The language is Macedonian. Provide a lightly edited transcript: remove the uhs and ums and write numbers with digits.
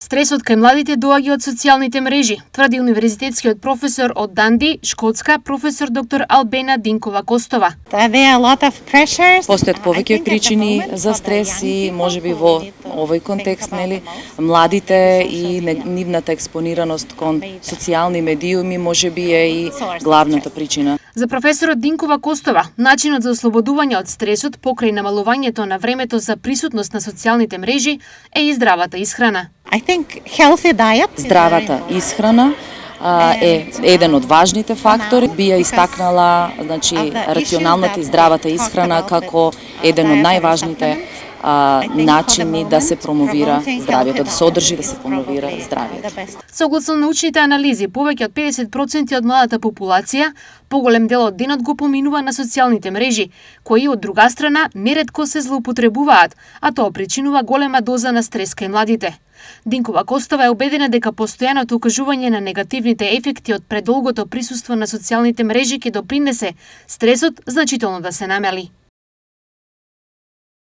Стресот кај младите доаѓа од социјалните мрежи, тврди универзитетскиот професор од Данди, Шкотска, професор доктор Албена Динкова-Костова. Постојат повеќе причини за стрес и можеби во овој контекст, нели, младите и нивната експонираност кон социјални медиуми можеби е и главната причина. За професорот Динкова-Костова, начинот за ослободување од стресот покрај намалувањето на времето за присутност на социјалните мрежи е и здравата исхрана. Здравата исхрана е еден од важните фактори. Би ја истакнала, рационалната и здравата исхрана како еден од најважните начини да се промовира здравието, да се одржи да се промовира здравието. Согласно научните анализи, повеќе од 50% од младата популација, поголем дел од денот го поминува на социјалните мрежи, кои од друга страна неретко се злоупотребуваат, а тоа причинува голема доза на стрес кај младите. Динкова-Костова е убедена дека постојаното укажување на негативните ефекти од предолгото присуство на социјалните мрежи ќе допринесе стресот значително да се намали.